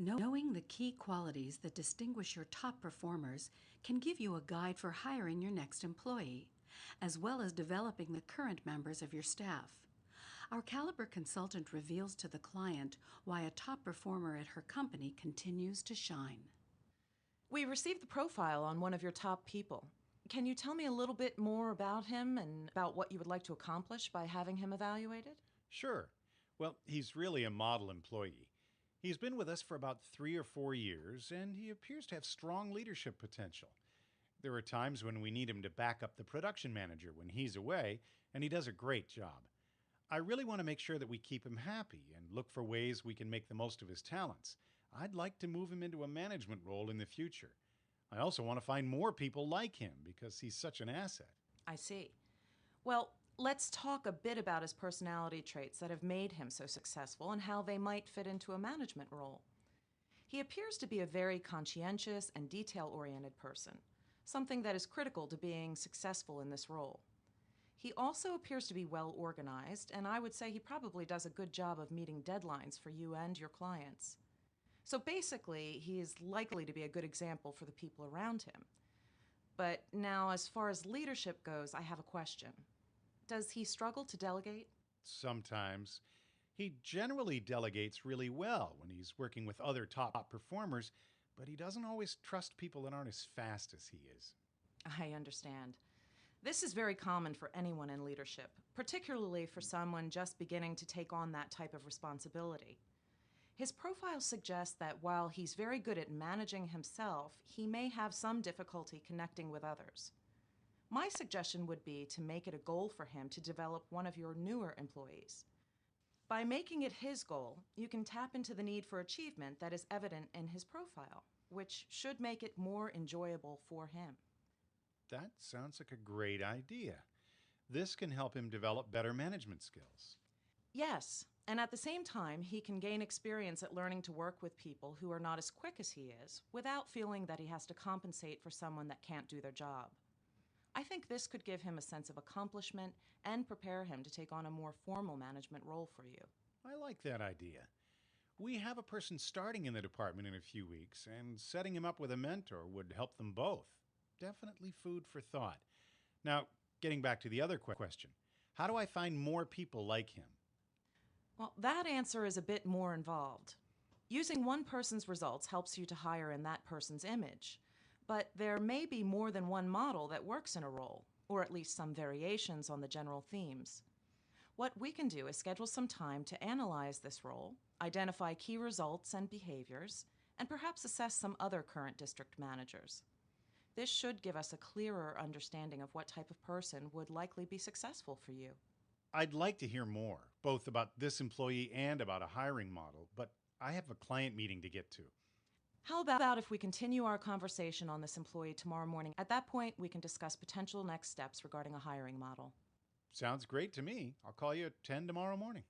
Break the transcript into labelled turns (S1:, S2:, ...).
S1: Knowing the key qualities that distinguish your top performers can give you a guide for hiring your next employee, as well as developing the current members of your staff. Our Caliper consultant reveals to the client why a top performer at her company continues to shine.
S2: We received the profile on one of your top people. Can you tell me a little bit more about him and about what you would like to accomplish by having him evaluated?
S3: Sure. Well, he's really a model employee. He's been with us for about 3 or 4 years, and he appears to have strong leadership potential. There are times when we need him to back up the production manager when he's away, and he does a great job. I really want to make sure that we keep him happy and look for ways we can make the most of his talents. I'd like to move him into a management role in the future. I also want to find more people like him because he's such an asset.
S2: I see. Well, let's talk a bit about his personality traits that have made him so successful and how they might fit into a management role. He appears to be a very conscientious and detail-oriented person, something that is critical to being successful in this role. He also appears to be well organized, and I would say he probably does a good job of meeting deadlines for you and your clients. So basically, he is likely to be a good example for the people around him. But now, as far as leadership goes, I have a question. Does he struggle to delegate?
S3: Sometimes. He generally delegates really well when he's working with other top performers, but he doesn't always trust people that aren't as fast as he is.
S2: I understand. This is very common for anyone in leadership, particularly for someone just beginning to take on that type of responsibility. His profile suggests that while he's very good at managing himself, he may have some difficulty connecting with others. My suggestion would be to make it a goal for him to develop one of your newer employees. By making it his goal, you can tap into the need for achievement that is evident in his profile, which should make it more enjoyable for him.
S3: That sounds like a great idea. This can help him develop better management skills.
S2: Yes, and at the same time, he can gain experience at learning to work with people who are not as quick as he is, without feeling that he has to compensate for someone that can't do their job. I think this could give him a sense of accomplishment and prepare him to take on a more formal management role for you.
S3: I like that idea. We have a person starting in the department in a few weeks, and setting him up with a mentor would help them both. Definitely food for thought. Now, getting back to the other question, how do I find more people like him?
S2: Well, that answer is a bit more involved. Using one person's results helps you to hire in that person's image. But there may be more than one model that works in a role, or at least some variations on the general themes. What we can do is schedule some time to analyze this role, identify key results and behaviors, and perhaps assess some other current district managers. This should give us a clearer understanding of what type of person would likely be successful for you.
S3: I'd like to hear more, both about this employee and about a hiring model, but I have a client meeting to get to.
S2: How about if we continue our conversation on this employee tomorrow morning? At that point, we can discuss potential next steps regarding a hiring model.
S3: Sounds great to me. I'll call you at 10 tomorrow morning.